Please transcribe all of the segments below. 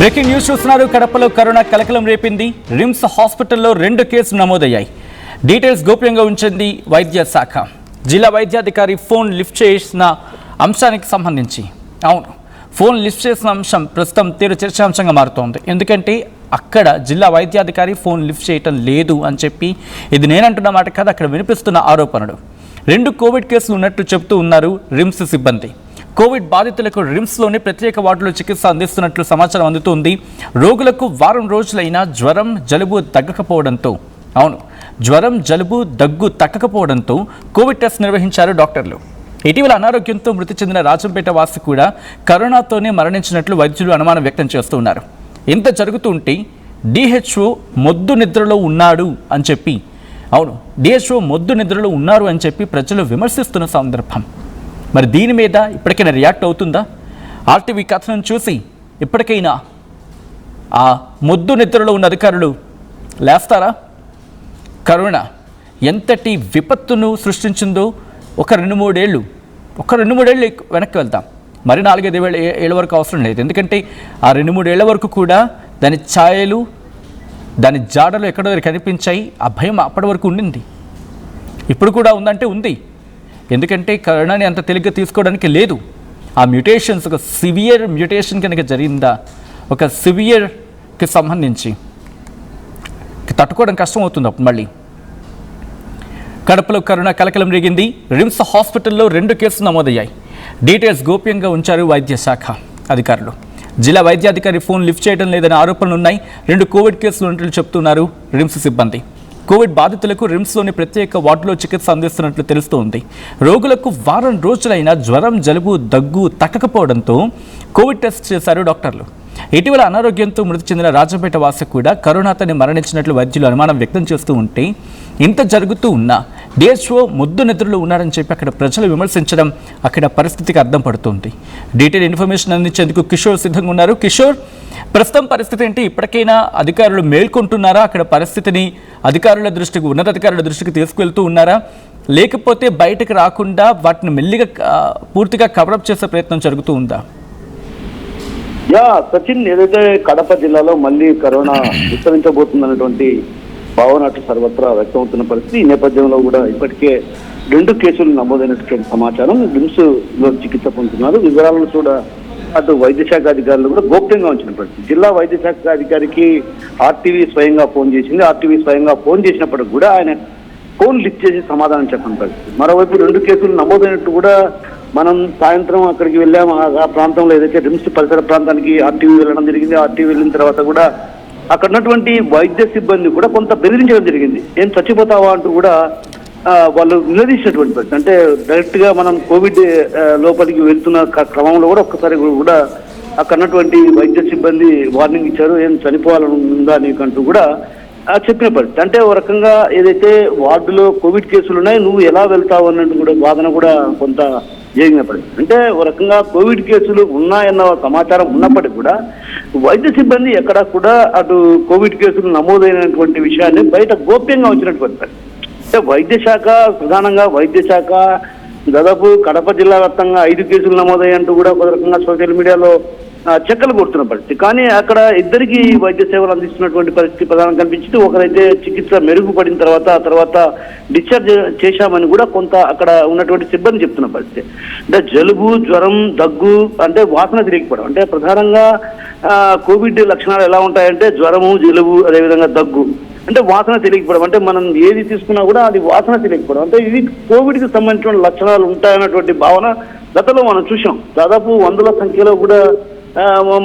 Breaking news చూస్తున్నారు. కడపలో corona కలకలం రేపింది. రిమ్స్ హాస్పిటల్లో 2 కేసులు నమోదయ్యాయి. డీటెయిల్స్ గోప్యంగా ఉంచింది వైద్య శాఖ. జిల్లా వైద్యాధికారి ఫోన్ లిఫ్ట్ చేసిన అంశానికి సంబంధించి ఫోన్ లిఫ్ట్ చేసిన అంశం ప్రస్తుతం తీవ్ర చర్చాంశంగా మారుతోంది. ఎందుకంటే అక్కడ జిల్లా వైద్యాధికారి ఫోన్ లిఫ్ట్ చేయటం లేదు అని చెప్పి, ఇది నేనంటున్న మాట కాదు, అక్కడ వినిపిస్తున్న ఆరోపణలు. 2 కోవిడ్ కేసులు ఉన్నట్టు చెబుతూ ఉన్నారు రిమ్స్ సిబ్బంది. కోవిడ్ బాధితులకు రిమ్స్లోని ప్రత్యేక వార్డులో చికిత్స అందిస్తున్నట్లు సమాచారం అందుతోంది. రోగులకు వారం రోజులైనా జ్వరం జలుబు తగ్గకపోవడంతో కోవిడ్ టెస్ట్ నిర్వహించారు డాక్టర్లు. ఇటీవల అనారోగ్యంతో మృతి చెందిన రాజంపేట వాసి కూడా కరోనాతోనే మరణించినట్లు వైద్యులు అనుమానం వ్యక్తం చేస్తున్నారు. ఇంత జరుగుతూ ఉంటే డిహెచ్ఓ మొద్దు నిద్రలో ఉన్నారు అని చెప్పి ప్రజలు విమర్శిస్తున్న సందర్భం. మరి దీని మీద ఇప్పటికైనా రియాక్ట్ అవుతుందా? ఆర్టీవీ కథనం చూసి ఇప్పటికైనా ఆ మొద్దు నిద్రలో ఉన్న అధికారులు లేస్తారా? కరోనా ఎంతటి విపత్తును సృష్టించిందో ఒక రెండు మూడేళ్ళు వెనక్కి వెళ్తాం. మరి 4-5 ఏళ్ళ వరకు అవసరం లేదు. ఎందుకంటే ఆ 2-3 ఏళ్ల వరకు కూడా దాని ఛాయలు, దాని జాడలు ఎక్కడో కనిపించాయి. ఆ భయం అప్పటి వరకు ఉండింది. ఇప్పుడు కూడా ఉందంటే ఉంది. ఎందుకంటే కరోనాని అంత తేలిగ్గా తీసుకోవడానికి లేదు. ఆ మ్యూటేషన్స్, ఒక సివియర్ మ్యూటేషన్ కనుక జరిగిందా, ఒక సివియర్కి సంబంధించి తట్టుకోవడం కష్టం అవుతుంది. అప్పుడు మళ్ళీ కడపలో కరోనా కలకలం రేగింది. రిమ్స్ హాస్పిటల్లో 2 కేసులు నమోదయ్యాయి. డీటెయిల్స్ గోప్యంగా ఉంచారు వైద్య శాఖ అధికారులు. జిల్లా వైద్యాధికారి ఫోన్ లిఫ్ట్ చేయడం లేదనే ఆరోపణలు ఉన్నాయి. 2 కోవిడ్ కేసులు ఉన్నట్లు చెప్తున్నారు రిమ్స్ సిబ్బంది. కోవిడ్ బాధితులకు రిమ్స్లోని ప్రత్యేక వార్డులో చికిత్స అందిస్తున్నట్లు తెలుస్తోంది. రోగులకు వారం రోజులైనా జ్వరం జలుబు దగ్గు తగ్గకపోవడంతో కోవిడ్ టెస్ట్ చేశారు డాక్టర్లు. ఇటీవల అనారోగ్యంతో మృతి చెందిన రాజంపేట వాసి కూడా కరోనాతోనే మరణించినట్లు వైద్యులు అనుమానం వ్యక్తం చేస్తూ ఉంటే, ఇంత జరుగుతూ ఉన్నా డిహెచ్ఓ ముద్దు నిద్రలో ఉన్నారని చెప్పి అక్కడ ప్రజలు విమర్శించడం అక్కడ పరిస్థితికి అర్థం పడుతుంది. డీటెయిల్ ఇన్ఫర్మేషన్ అందించేందుకు కిషోర్ సిద్ధంగా ఉన్నారు. కిషోర్, ప్రస్తుతం పరిస్థితి ఏంటి? ఇప్పటికైనా అధికారులు మేల్కొంటున్నారా? అక్కడ పరిస్థితిని ఉన్నతాధికారుల దృష్టికి తీసుకువెళ్తూ ఉన్నారా? లేకపోతే బయటకు రాకుండా వాటిని మెల్లిగా పూర్తిగా కవరప్ చేసే ప్రయత్నం జరుగుతూ ఉందా? సచిన్, ఏదైతే కడప జిల్లాలో మళ్ళీ కరోనా విస్తరించబోతుందన్నటువంటి భావన అటు సర్వత్రా వ్యక్తమవుతున్న పరిస్థితి. ఈ నేపథ్యంలో కూడా ఇప్పటికే 2 కేసులు నమోదైనటువంటి సమాచారం. రిమ్స్ లో చికిత్స పొందుతున్నారు. వివరాలను కూడా అటు వైద్య శాఖ అధికారులు కూడా గోప్యంగా ఉంచిన పరిస్థితి. జిల్లా వైద్య శాఖ అధికారికి ఆర్టీవీ స్వయంగా ఫోన్ చేసింది. ఆర్టీవీ స్వయంగా ఫోన్ చేసినప్పటికి కూడా ఆయన ఫోన్ లిఫ్ట్ చేసి సమాధానం చెప్పని పరిస్థితి. మరోవైపు 2 కేసులు నమోదైనట్టు కూడా మనం సాయంత్రం అక్కడికి వెళ్ళాము. ఆ ప్రాంతంలో ఏదైతే రిమ్స్ పరిసర ప్రాంతానికి ఆర్టీవీ వెళ్ళడం జరిగింది. ఆర్టీవీ వెళ్ళిన తర్వాత కూడా అక్కడ ఉన్నటువంటి వైద్య సిబ్బంది కూడా కొంత బెదిరించడం జరిగింది. ఏం చచ్చిపోతావా అంటూ కూడా వాళ్ళు నిలదీసినటువంటి పరిస్థితి. అంటే డైరెక్ట్ గా మనం కోవిడ్ లోపలికి వెళ్తున్న క్రమంలో కూడా ఒక్కసారి కూడా అక్కడ ఉన్నటువంటి వైద్య సిబ్బంది వార్నింగ్ ఇచ్చారు. ఏం చనిపోవాలని ఉందా నీకంటూ కూడా చెప్పిన పరిస్థితి. అంటే ఒక రకంగా ఏదైతే వార్డులో కోవిడ్ కేసులు ఉన్నాయి, నువ్వు ఎలా వెళ్తావు అన్నట్టు కూడా వాదన కూడా కొంత జరిగిన పరిస్థితి. అంటే ఒక రకంగా కోవిడ్ కేసులు ఉన్నాయన్న సమాచారం ఉన్నప్పటికీ కూడా వైద్య సిబ్బంది ఎక్కడా కూడా అటు కోవిడ్ కేసులు నమోదైనటువంటి విషయాన్ని బయట గోప్యంగా ఉంచినటువంటి పరిస్థితి. అంటే ప్రధానంగా వైద్య శాఖ దాదాపు కడప జిల్లా వ్యాప్తంగా 5 కేసులు నమోదయ్యంటూ కూడా ఒక రకంగా సోషల్ మీడియాలో చెక్కలు కొడుతున్న పరిస్థితి. కానీ అక్కడ ఇద్దరికి వైద్య సేవలు అందిస్తున్నటువంటి పరిస్థితి ప్రధానంగా కనిపించింది. ఒకరైతే చికిత్స మెరుగుపడిన తర్వాత డిశ్చార్జ్ చేశామని కూడా కొంత అక్కడ ఉన్నటువంటి సిబ్బంది చెప్తున్న పరిస్థితి. అంటే జలుబు, జ్వరం, దగ్గు, అంటే వాసన తెలియకపోవడం. అంటే ప్రధానంగా కోవిడ్ లక్షణాలు ఎలా ఉంటాయంటే జ్వరము, జలుబు, అదేవిధంగా దగ్గు, అంటే వాసన తెలియకపోవడం. అంటే మనం ఏది తీసుకున్నా కూడా అది వాసన తెలియకపోవడం. అంటే ఇవి కోవిడ్కి సంబంధించిన లక్షణాలు ఉంటాయన్నటువంటి భావన గతంలో మనం చూసాం. దాదాపు 100ల సంఖ్యలో కూడా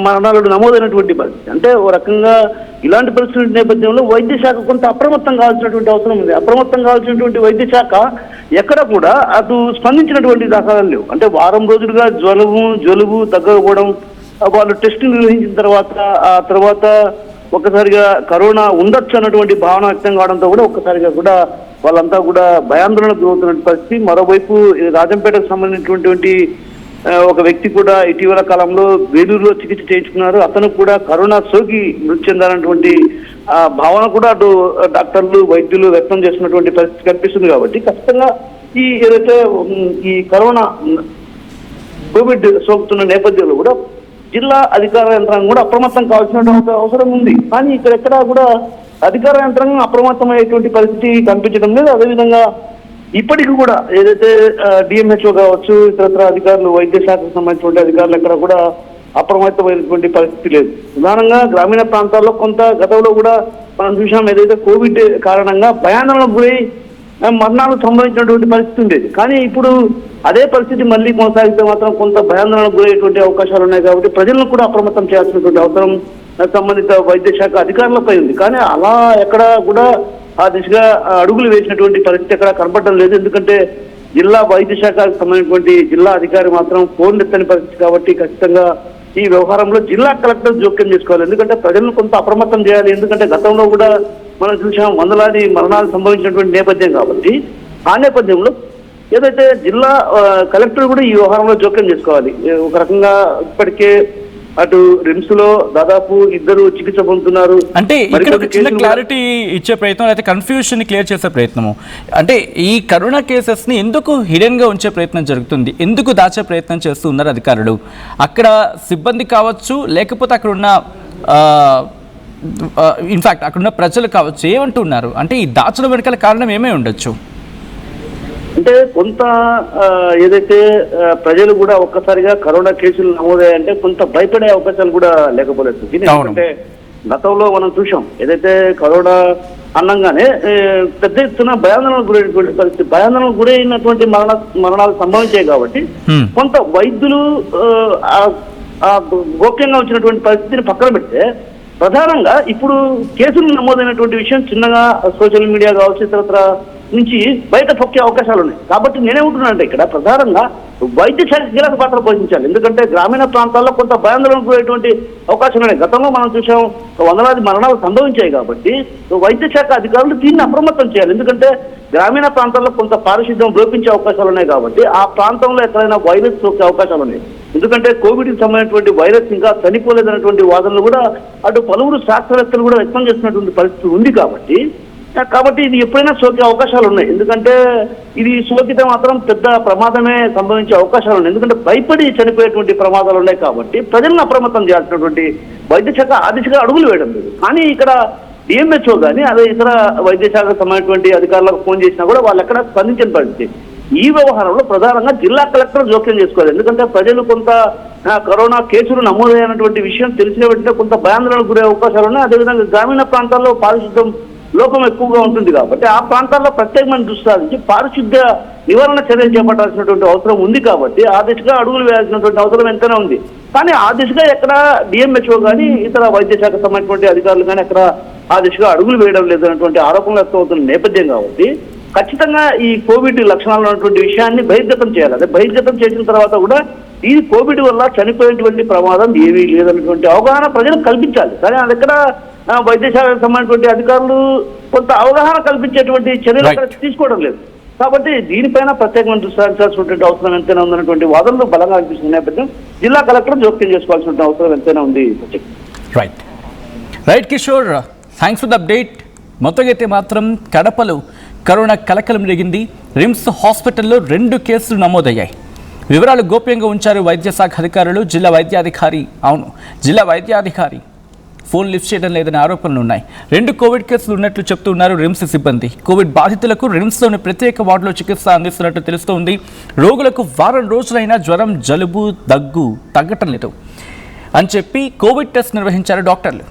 మరణాలు నమోదైనటువంటి పరిస్థితి. అంటే ఓ రకంగా ఇలాంటి పరిస్థితుల నేపథ్యంలో వైద్య శాఖ కొంత అప్రమత్తం కావాల్సినటువంటి అవసరం ఉంది. అప్రమత్తం కావాల్సినటువంటి వైద్య శాఖ ఎక్కడ కూడా అటు స్పందించినటువంటి దాఖలాలు లేవు. అంటే వారం రోజులుగా జలుబు తగ్గకపోవడం, వాళ్ళు టెస్టింగ్ నిర్వహించిన తర్వాత ఒక్కసారిగా కరోనా ఉండొచ్చు అన్నటువంటి భావన వ్యక్తం కావడంతో కూడా ఒక్కసారిగా కూడా వాళ్ళంతా కూడా భయాందోళనకు గురవుతున్న పరిస్థితి. మరోవైపు రాజంపేటకు సంబంధించినటువంటి ఒక వ్యక్తి కూడా ఇటీవల కాలంలో వేలూరులో చికిత్స చేయించుకున్నారు. అతను కూడా కరోనా సోకి మృతి చెందాలన్నటువంటి భావన కూడా అటు డాక్టర్లు, వైద్యులు వ్యక్తం చేస్తున్నటువంటి పరిస్థితి కనిపిస్తుంది. కాబట్టి ఖచ్చితంగా ఏదైతే ఈ కరోనా కోవిడ్ సోకుతున్న నేపథ్యంలో కూడా జిల్లా అధికార యంత్రాంగం కూడా అప్రమత్తం కావాల్సినటువంటి అవసరం ఉంది. కానీ ఇక్కడెక్కడా కూడా అధికార యంత్రాంగం అప్రమత్తమయ్యేటువంటి పరిస్థితి కనిపించడం లేదు. అదేవిధంగా ఇప్పటికి కూడా ఏదైతే డిఎంహెచ్ఓ కావచ్చు, ఇతరత్ర అధికారులు, వైద్య శాఖకు సంబంధించినటువంటి అధికారులు ఎక్కడ కూడా అప్రమత్తమైనటువంటి పరిస్థితి లేదు. ప్రధానంగా గ్రామీణ ప్రాంతాల్లో కొంత గతంలో కూడా మనం చూసాం, ఏదైతే కోవిడ్ కారణంగా భయాందోళనకు గురై మరణాలు సంభవించినటువంటి పరిస్థితి ఉండేది. కానీ ఇప్పుడు అదే పరిస్థితి మళ్ళీ కొనసాగితే మాత్రం కొంత భయాందోళనకు గురయ్యేటువంటి అవకాశాలు ఉన్నాయి. కాబట్టి ప్రజలను కూడా అప్రమత్తం చేయాల్సినటువంటి అవసరం సంబంధిత వైద్య శాఖ అధికారులపై ఉంది. కానీ అలా ఎక్కడ కూడా ఆ దిశగా అడుగులు వేసినటువంటి పరిస్థితి ఎక్కడ కనపడడం లేదు. ఎందుకంటే జిల్లా వైద్య శాఖకు సంబంధించినటువంటి జిల్లా అధికారి మాత్రం ఫోన్ ఎత్తని పరిస్థితి. కాబట్టి ఖచ్చితంగా ఈ వ్యవహారంలో జిల్లా కలెక్టర్ జోక్యం చేసుకోవాలి. ఎందుకంటే ప్రజలను కొంత అప్రమత్తం చేయాలి. ఎందుకంటే గతంలో కూడా మనం చూసాం, వందలాది మరణాలు సంభవించినటువంటి నేపథ్యం. కాబట్టి ఆ నేపథ్యంలో ఏదైతే జిల్లా కలెక్టర్ కూడా ఈ వ్యవహారంలో జోక్యం చేసుకోవాలి. ఒక రకంగా ఇప్పటికే అటు రిమ్స్ లో దాదాపు 2 చికిత్స పొందుతున్నారు. అంటే ఇక్కడ ఒక చిన్న క్లారిటీ ఇచ్చే ప్రయత్నం, అయితే కన్ఫ్యూషన్ ని క్లియర్ చేసే ప్రయత్నము. అంటే ఈ కరోనా కేసెస్ ని ఎందుకు హిడెన్ గా ఉంచే ప్రయత్నం జరుగుతుంది, ఎందుకు దాచే ప్రయత్నం చేస్తూ ఉన్నారు అధికారులు? అక్కడ సిబ్బంది కావచ్చు, లేకపోతే అక్కడ ఉన్న ఇన్ఫాక్ట్ అక్కడ ఉన్న ప్రజలు కావచ్చు, ఏమంటున్నారు? అంటే ఈ దాచడం వెనకాల కారణం ఏమై ఉండొచ్చు? అంటే కొంత ఏదైతే ప్రజలు కూడా ఒక్కసారిగా కరోనా కేసులు నమోదయ్యాయంటే కొంత భయపడే అవకాశాలు కూడా లేకపోలేదు. ఎందుకంటే గతంలో మనం చూసాం, ఏదైతే కరోనా అన్నంగానే పెద్ద ఎత్తున భయాందోళనకు గురైనటువంటి పరిస్థితి, భయాందోళనకు గురైనటువంటి మరణాలు సంభవించాయి. కాబట్టి కొంత వైద్యులు గోప్యంగా వచ్చినటువంటి పరిస్థితిని పక్కన పెడితే, ప్రధానంగా ఇప్పుడు కేసులు నమోదైనటువంటి విషయం చిన్నగా సోషల్ మీడియా కావచ్చు, ఇతరత్ర నుంచి బయట పొక్కే అవకాశాలు ఉన్నాయి. కాబట్టి నేనేమంటున్నానంటే ఇక్కడ ప్రధానంగా వైద్య శాఖ కీలక పాత్ర పోషించాలి. ఎందుకంటే గ్రామీణ ప్రాంతాల్లో కొంత భయాందోళనకు పోయేటువంటి అవకాశాలు ఉన్నాయి. గతంలో మనం చూసాం, వందలాది మరణాలు సంభవించాయి. కాబట్టి వైద్య శాఖ అధికారులు దీన్ని అప్రమత్తం చేయాలి. ఎందుకంటే గ్రామీణ ప్రాంతాల్లో కొంత పారిశుద్ధ్యం లోపించే అవకాశాలు ఉన్నాయి. కాబట్టి ఆ ప్రాంతంలో ఎక్కడైనా వైరస్ సోకే అవకాశాలు ఉన్నాయి. ఎందుకంటే కోవిడ్కి సంబంధించినటువంటి వైరస్ ఇంకా చనిపోలేదన్నటువంటి వాదనలు కూడా అటు పలువురు శాస్త్రవేత్తలు కూడా వ్యక్తం చేసినటువంటి పరిస్థితి ఉంది. కాబట్టి ఇది ఎప్పుడైనా సోకే అవకాశాలు ఉన్నాయి. ఎందుకంటే ఇది సోకితే మాత్రం పెద్ద ప్రమాదమే సంభవించే అవకాశాలు ఉన్నాయి. ఎందుకంటే భయపడి చనిపోయేటువంటి ప్రమాదాలు ఉన్నాయి. కాబట్టి ప్రజలను అప్రమత్తం చేయాల్సినటువంటి వైద్య శాఖ ఆ దిశగా అడుగులు వేయడం లేదు. కానీ ఇక్కడ డిఎంహెచ్ఓ కానీ అదే ఇతర వైద్య శాఖకు సంబంధించినటువంటి అధికారులకు ఫోన్ చేసినా కూడా వాళ్ళు ఎక్కడ స్పందించిన పరిస్థితి. ఈ వ్యవహారంలో ప్రధానంగా జిల్లా కలెక్టర్ జోక్యం చేసుకోవాలి. ఎందుకంటే ప్రజలు కొంత కరోనా కేసులు నమోదైనటువంటి విషయం తెలిసిన వెంటనే కొంత భయాందోళనకు గురే అవకాశాలు ఉన్నాయి. అదేవిధంగా గ్రామీణ ప్రాంతాల్లో పారిశుద్ధ్యం లోపం ఎక్కువగా ఉంటుంది. కాబట్టి ఆ ప్రాంతాల్లో ప్రత్యేకమైన దృష్టి సారించి పారిశుద్ధ్య నివారణ చర్యలు చేపట్టాల్సినటువంటి అవసరం ఉంది. కాబట్టి ఆ దిశగా అడుగులు వేయాల్సినటువంటి అవసరం ఎంతైనా ఉంది. కానీ ఆ దిశగా ఎక్కడ డిఎంహెచ్ఓ కానీ ఇతర వైద్య శాఖ సంబంధించినటువంటి అధికారులు కానీ ఎక్కడ ఆ దిశగా అడుగులు వేయడం లేదన్నటువంటి ఆరోపణలు వ్యక్తమవుతున్న నేపథ్యం. కాబట్టి ఖచ్చితంగా ఈ కోవిడ్ లక్షణాలు ఉన్నటువంటి విషయాన్ని బహిర్గతం చేయాలి. అదే బహిర్గతం చేసిన తర్వాత కూడా ఈ కోవిడ్ వల్ల చనిపోయేటువంటి ప్రమాదం ఏమీ లేదన్నటువంటి అవగాహన ప్రజలకు కల్పించాలి. కానీ అది ఎక్కడ వైద్య శాఖకు సంబంధించినటువంటి అధికారులు కొంత అవగాహన కల్పించేటువంటి చర్యలు తీసుకోవడం లేదు. కాబట్టి దీనిపైన ప్రత్యేకమైన దృష్టి సారించాల్సినటువంటి అవసరం ఎంతైనా ఉందన్నటువంటి వాదనలు బలంగా అనిపిస్తున్న నేపథ్యం జిల్లా కలెక్టర్ జోక్యం చేసుకోవాల్సిన అవసరం ఎంతైనా ఉంది. Right Kishore, thanks for the update. మొత్తం అయితే మాత్రం కడపలో కరోనా కలకలం రేగింది. రిమ్స్ హాస్పిటల్లో 2 కేసులు నమోదయ్యాయి. వివరాలు గోప్యంగా ఉంచారు వైద్య శాఖ అధికారులు. జిల్లా వైద్యాధికారి ఫోన్ లిఫ్ట్ చేయడం లేదని ఆరోపణలు ఉన్నాయి. 2 కోవిడ్ కేసులు ఉన్నట్లు చెప్తున్నారు రిమ్స్ సిబ్బంది. కోవిడ్ బాధితులకు రిమ్స్లోని ప్రత్యేక వార్డులో చికిత్స అందిస్తున్నట్టు తెలుస్తోంది. రోగులకు వారం రోజులైనా జ్వరం, జలుబు, దగ్గు తగ్గటం లేదు అని చెప్పి కోవిడ్ టెస్ట్ నిర్వహించారు డాక్టర్లు.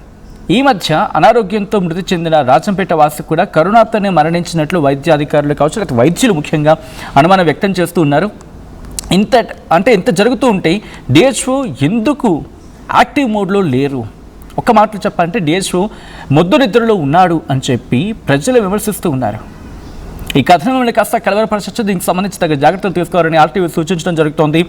ఈ మధ్య అనారోగ్యంతో మృతి చెందిన రాజంపేట వాసి కూడా కరోనాతోనే మరణించినట్లు వైద్యాధికారులు కావచ్చు, లేకపోతే వైద్యులు ముఖ్యంగా అనుమానం వ్యక్తం చేస్తూ ఉన్నారు. ఇంత జరుగుతూ ఉంటే డిహెచ్ఓ ఎందుకు యాక్టివ్ మోడ్లో లేరు? ఒక్క మాటలు చెప్పాలంటే డిహెచ్ఓ మొద్దు నిద్రలో ఉన్నాడు అని చెప్పి ప్రజలు విమర్శిస్తూ ఉన్నారు. ఈ కథనం కాస్త కలవరపరచచ్చు. దీనికి సంబంధించి తగ్గ జాగ్రత్తలు తీసుకోవాలని ఆర్టీవీ సూచించడం జరుగుతోంది.